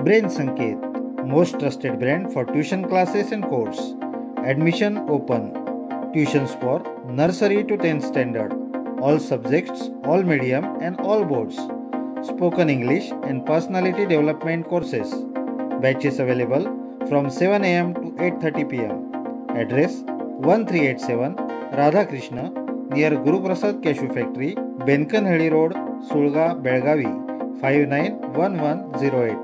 Brain Sanket, most trusted brand for tuition classes and course. Admission open. Tuitions for nursery to 10th standard. All subjects, all medium and all boards. Spoken English and personality development courses. Batches available from 7 am to 8:30 pm. Address 1387 Radha Krishna near Guru Prasad Cashew Factory, Benkanhಳ್ಳಿ Road, Sulga, Belgavi 591108.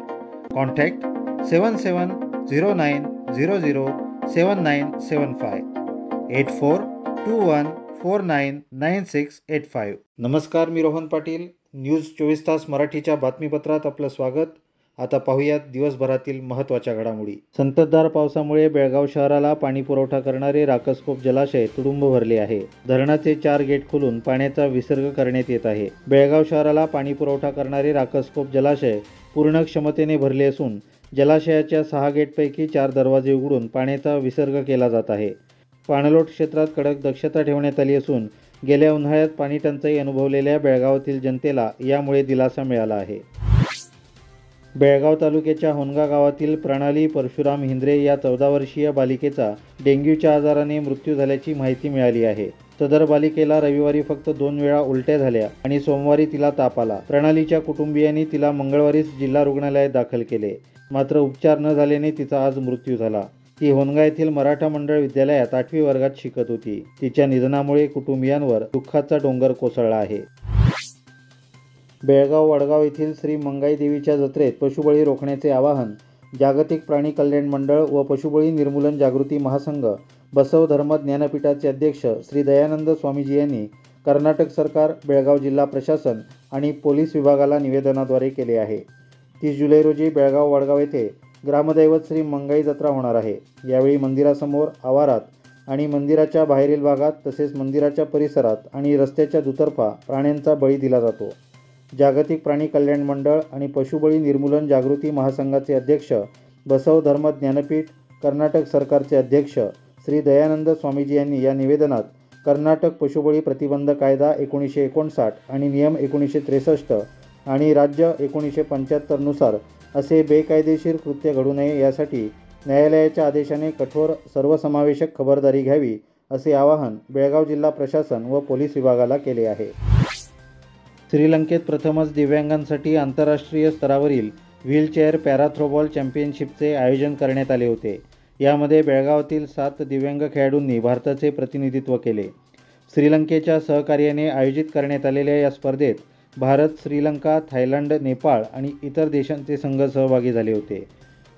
Contact 7709007975 8421499685. नमस्कार, मी Rohan Patil. News 24 तास मराठीच्या बातमीपत्रात आपलं स्वागत. आता पाहूयात दिवसभरातील महत्त्वाच्या घडामोडी. संततधार पावसामुळे बेळगाव शहराला पाणी पुरवठा करणारे राकसकोप जलाशय तुडुंब भरले आहे. धरणाचे 4 गेट खोलून पाण्याचा विसर्ग करण्यात येत आहे. बेळगाव शहराला पाणी पुरवठा करणारे राकसकोप जलाशय पूर्ण क्षमतेने भरले असून जलाशयाच्या 6 गेटपैकी 4 दरवाजे उघडून पाण्याचा विसर्ग केला जात आहे. पाणलोट क्षेत्रात कडक दक्षता ठेवण्यात आली असून गेल्या उन्हाळ्यात पाणी टंचाई अनुभवलेल्या बेळगावातील जनतेला यामुळे दिलासा मिळाला आहे. बेळगाव तालुक्याच्या होनगा गावातील प्रणाली परशुराम हिंद्रे या 14 वर्षीय बालिकेचा डेंग्यूच्या आजाराने मृत्यू झाल्याची माहिती मिळाली आहे. सदर बालिकेला रविवारी फक्त 2 वेळा उलट्या झाल्या आणि सोमवारी तिला ताप आला. प्रणालीच्या कुटुंबियांनी तिला मंगळवारीच जिल्हा रुग्णालयात दाखल केले. मात्र उपचार न झाल्याने तिचा आज मृत्यू झाला. ती होनगा येथील मराठा मंडळ विद्यालयात 8वी वर्गात शिकत होती. तिच्या निधनामुळे कुटुंबियांवर दुःखाचा डोंगर कोसळला आहे. बेळगाव वडगाव येथील श्री मंगाई देवीच्या जत्रेत पशुबळी रोखण्याचे आवाहन जागतिक प्राणी कल्याण मंडळ व पशुबळी निर्मूलन जागृती महासंघ बसव धर्म ज्ञानपीठाचे अध्यक्ष श्री दयानंद स्वामीजी यांनी कर्नाटक सरकार, बेळगाव जिल्हा प्रशासन आणि पोलीस विभागाला निवेदनाद्वारे केले आहे. 30 जुलै रोजी बेळगाव वडगाव येथे ग्रामदैवत श्री मंगाई जत्रा होणार आहे. यावेळी मंदिरासमोर, आवारात आणि मंदिराच्या बाहेरील भागात तसेच मंदिराच्या परिसरात आणि रस्त्याच्या दुतर्फा प्राण्यांचा बळी दिला जातो. जागतिक प्राणी कल्याण मंडळ आणि पशुबळी निर्मूलन जागृती महासंघाचे अध्यक्ष बसव धर्म ज्ञानपीठ, कर्नाटक सरकारचे अध्यक्ष श्री दयानंद स्वामीजी यांनी या निवेदनात कर्नाटक पशुबळी प्रतिबंध कायदा 1959 आणि नियम 1963 आणि राज्य 1975 नुसार असे बेकायदेशीर कृत्य घडू नये यासाठी न्यायालयाच्या आदेशाने कठोर सर्वसमावेशक खबरदारी घ्यावी असे आवाहन बेळगाव जिल्हा प्रशासन व पोलीस विभागाला केले आहे. श्रीलंकेत प्रथमच दिव्यांगांसाठी आंतरराष्ट्रीय स्तरावरील व्हीलचेअर पॅराथ्रोबॉल चॅम्पियनशिपचे आयोजन करण्यात आले होते. यामध्ये बेळगावातील 7 दिव्यांग खेळाडूंनी भारताचे प्रतिनिधित्व केले. श्रीलंकेच्या सहकार्याने आयोजित करण्यात आलेल्या या स्पर्धेत भारत, श्रीलंका, थायलंड, नेपाळ आणि इतर देशांचे संघ सहभागी झाले होते.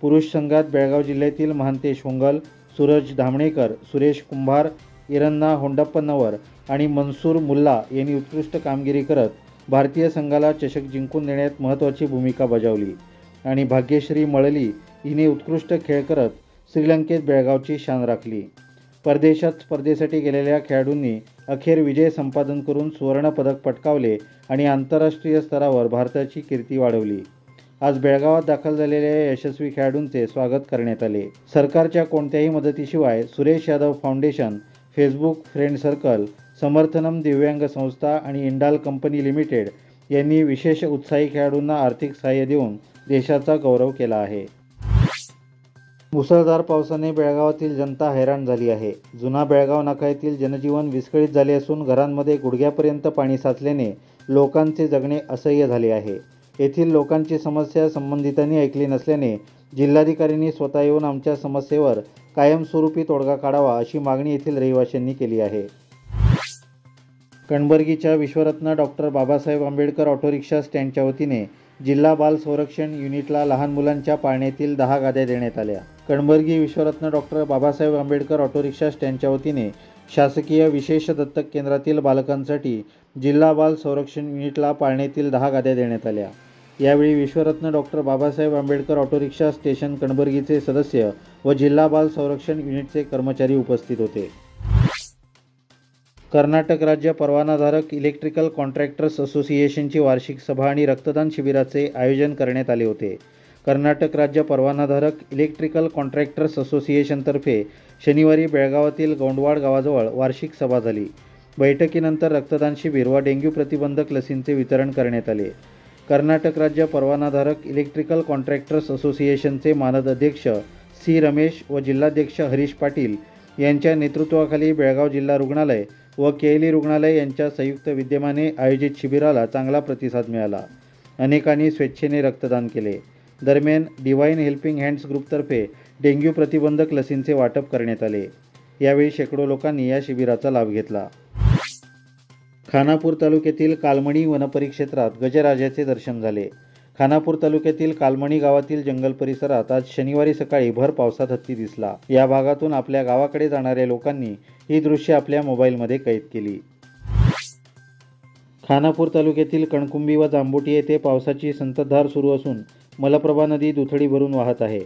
पुरुष संघात बेळगाव जिल्ह्यातील महांतेश होंगल, सूरज धामणेकर, सुरेश कुंभार, इरन्ना होंडप्पनवर आणि मनसूर मुल्ला यांनी उत्कृष्ट कामगिरी करत भारतीय संघाला चषक जिंकून देण्यात महत्त्वाची भूमिका बजावली आणि भाग्यश्री मळली हिने उत्कृष्ट खेळ करत श्रीलंकेत बेळगावची शान राखली. परदेशात स्पर्धेसाठी गेलेल्या खेळाडूंनी अखेर विजय संपादन करून सुवर्णपदक पटकावले आणि आंतरराष्ट्रीय स्तरावर भारताची कीर्ती वाढवली. आज बेळगावात दाखल झालेल्या यशस्वी खेळाडूंचे स्वागत करण्यात आले. सरकारच्या कोणत्याही मदतीशिवाय Suresh Yadav foundation, Facebook friend circle, Samarthanam दिव्यांग संस्था आणि इंडाल कंपनी लिमिटेड यांनी विशेष उत्साही खेळाडूंना आर्थिक सहाय्य देऊन देशाचा गौरव केला आहे. मुसळधार पावसाने बेळगावातील जनता हैराण झाली आहे. जुना बेळगाव नाका येथील जनजीवन विस्कळीत झाले असून घरांमध्ये गुडघ्यापर्यंत पाणी साचल्याने लोकांचे जगणे असह्य झाले आहे. येथील लोकांची समस्या संबंधितांनी ऐकली नसल्याने जिल्हाधिकाऱ्यांनी स्वतः येऊन आमच्या समस्येवर कायमस्वरूपी तोडगा काढावा अशी मागणी येथील रहिवाशांनी केली आहे. कणबर्गीच्या विश्वरत्न doctor Babasaheb Ambedkar auto rickshaw स्टँडच्या वतीने जिल्हा बाल संरक्षण युनिटला लहान मुलांच्या पाळण्यातील 10 गाद्या देण्यात आल्या. कणबर्गी विश्वरत्न doctor Babasaheb Ambedkar auto rickshaw स्टँडच्या वतीने शासकीय विशेष दत्तक केंद्रातील बालकांसाठी जिल्हा बाल संरक्षण युनिटला पाळण्यातील 10 गाद्या देण्यात आल्या. यावेळी विश्वरत्न doctor Babasaheb Ambedkar auto rickshaw station कणबर्गीचे सदस्य व जिल्हा बाल संरक्षण युनिटचे कर्मचारी उपस्थित होते. कर्नाटक राज्य परवानाधारक इलेक्ट्रिकल कॉन्ट्रॅक्टर्स असोसिएशनची वार्षिक सभा आणि रक्तदान शिबिराचे आयोजन करण्यात आले होते. कर्नाटक राज्य परवानाधारक इलेक्ट्रिकल कॉन्ट्रॅक्टर्स असोसिएशनतर्फे शनिवारी बेळगावातील गोंडवाड गावाजवळ वार्षिक सभा झाली. बैठकीनंतर रक्तदान शिबिर व डेंग्यू प्रतिबंधक लसींचे वितरण करण्यात आले. कर्नाटक राज्य परवानाधारक इलेक्ट्रिकल कॉन्ट्रॅक्टर्स असोसिएशनचे मानद अध्यक्ष सी रमेश व जिल्हाध्यक्ष हरीश पाटील यांच्या नेतृत्वाखाली बेळगाव जिल्हा रुग्णालय व केएलई रुग्णालय यांच्या संयुक्त विद्यमाने आयोजित शिबिराला चांगला प्रतिसाद मिळाला. अनेकांनी स्वेच्छेने रक्तदान केले. दरम्यान डिवाइन हेल्पिंग हँड्स ग्रुपतर्फे डेंग्यू प्रतिबंधक लसींचे वाटप करण्यात आले. यावेळी शेकडो लोकांनी या शिबिराचा लाभ घेतला. खानापूर तालुक्यातील कालमणी वनपरिक्षेत्रात गजराजाचे दर्शन झाले. खानापूर तालुक्यातील कालमणी गावातील जंगल परिसरात आज शनिवारी सकाळी भर पावसात हत्ती दिसला. या भागातून आपल्या गावाकडे जाणाऱ्या लोकांनी ही दृश्ये आपल्या मोबाईलमध्ये कैद केली. खानापूर तालुक्यातील कणकुंबी व जांबोटी येथे पावसाची संततधार सुरू असून मलप्रभा नदी दुथडी भरून वाहत आहे.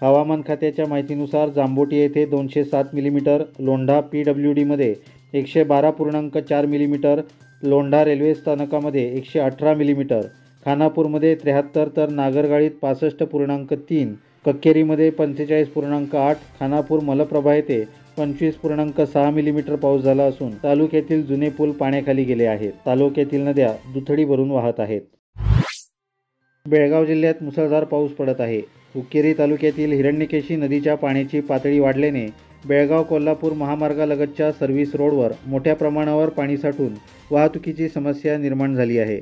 हवामान खात्याच्या माहितीनुसार जांबोटी येथे 207 मिलीमीटर, लोंढा PWDमध्ये 112.4 मिलीमीटर, लोंढा रेल्वे स्थानकामध्ये 118 मिलीमीटर, खानापूरमध्ये 73 तर नागरगाळीत 65.3, कक्केरीमध्ये 45.8, खानापूर मलप्रभा येथे 25.6 मिलीमीटर पाऊस झाला असून तालुक्यातील जुने पूल पाण्याखाली गेले आहेत. तालुक्यातील नद्या दुथडी भरून वाहत आहेत. बेळगाव जिल्ह्यात मुसळधार पाऊस पडत आहे. हुक्केरी तालुक्यातील हिरण्यकेशी नदीच्या पाण्याची पातळी वाढल्याने बेळगाव कोल्हापूर महामार्गालगतच्या सर्व्हिस रोडवर मोठ्या प्रमाणावर पाणी साठून वाहतुकीची समस्या निर्माण झाली आहे.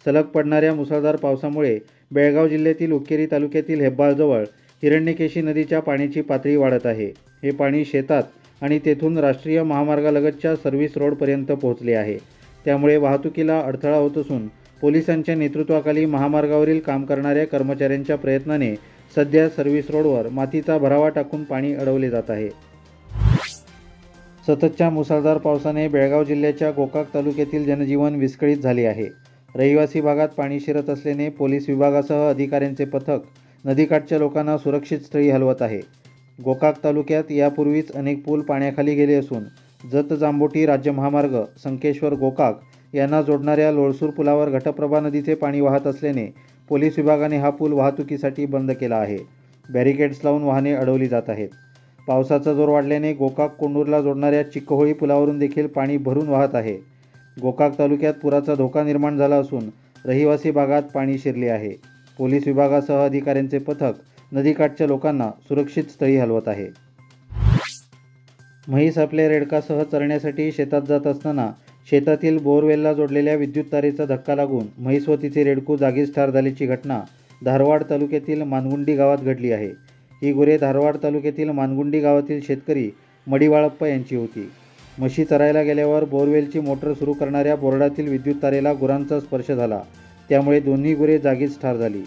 सलग पडणाऱ्या मुसळधार पावसामुळे बेळगाव जिल्ह्यातील हुक्केरी तालुक्यातील हेब्बाळजवळ हिरण्यकेशी नदीच्या पाण्याची पातळी वाढत आहे. हे पाणी शेतात आणि तेथून राष्ट्रीय महामार्गालगतच्या सर्व्हिस रोडपर्यंत पोहोचले आहे. त्यामुळे वाहतुकीला अडथळा होत असून पोलिसांच्या नेतृत्वाखाली महामार्गावरील काम करणाऱ्या कर्मचाऱ्यांच्या प्रयत्नाने सध्या सर्व्हिस रोडवर मातीचा भरावा टाकून पाणी अडवले जात आहे. सततच्या मुसळधार पावसाने बेळगाव जिल्ह्याच्या गोकाक तालुक्यातील जनजीवन विस्कळीत झाले आहे. रहिवासी भागात पाणी शिरत असल्याने पोलीस विभागासह अधिकाऱ्यांचे पथक नदीकाठच्या लोकांना सुरक्षित स्थळी हलवत आहे. गोकाक तालुक्यात यापूर्वीच अनेक पूल पाण्याखाली गेले असून जत जांबोटी राज्य महामार्ग संकेश्वर गोकाक यांना जोडणाऱ्या लोळसूर पुलावर घटप्रभा नदीचे पाणी वाहत असल्याने पोलीस विभागाने हा पूल वाहतुकीसाठी बंद केला आहे. बॅरिकेड्स लावून वाहने अडवली जात आहेत. पावसाचा जोर वाढल्याने गोकाक कोंडूरला जोडणाऱ्या चिक्कहोळी पुलावरून देखील पाणी भरून वाहत आहे. गोकाक तालुक्यात पुराचा धोका निर्माण झाला असून रहिवासी भागात पाणी शिरले आहे. पोलीस विभागासह अधिकाऱ्यांचे पथक नदीकाठच्या लोकांना सुरक्षित स्थळी हलवत आहे. म्हैस आपल्या रेडकासह चरण्यासाठी शेतात जात असताना शेतातील बोरवेलला जोडलेल्या विद्युत तारेचा धक्का लागून म्हैस व तिचे रेडकू जागीच ठार झाल्याची घटना धारवाड तालुक्यातील मानगुंडी गावात घडली आहे. ही गुरे धारवाड तालुक्यातील मानगुंडी गावातील शेतकरी मडिवाळप्पा यांची होती. म्हशी चरायला गेल्यावर बोरवेलची मोटर सुरू करणाऱ्या बोर्डातील विद्युत तारेला गुरांचा स्पर्श झाला. त्यामुळे दोन्ही गुरे जागीच ठार झाली.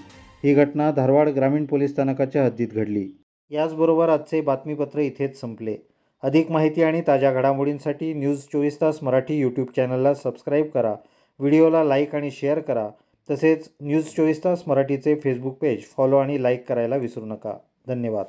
ही घटना धारवाड ग्रामीण पोलीस स्थानकाच्या हद्दीत घडली. याचबरोबर आजचे बातमीपत्र इथेच संपले. अधिक माहिती आणि ताज्या घडामोडींसाठी न्यूज 24 तास मराठी यूट्यूब चॅनलला सबस्क्राईब करा. व्हिडिओला लाईक आणि शेअर करा. तसेच न्यूज 24 तास मराठीचे फेसबुक पेज फॉलो आणि लाईक करायला विसरू नका. धन्यवाद.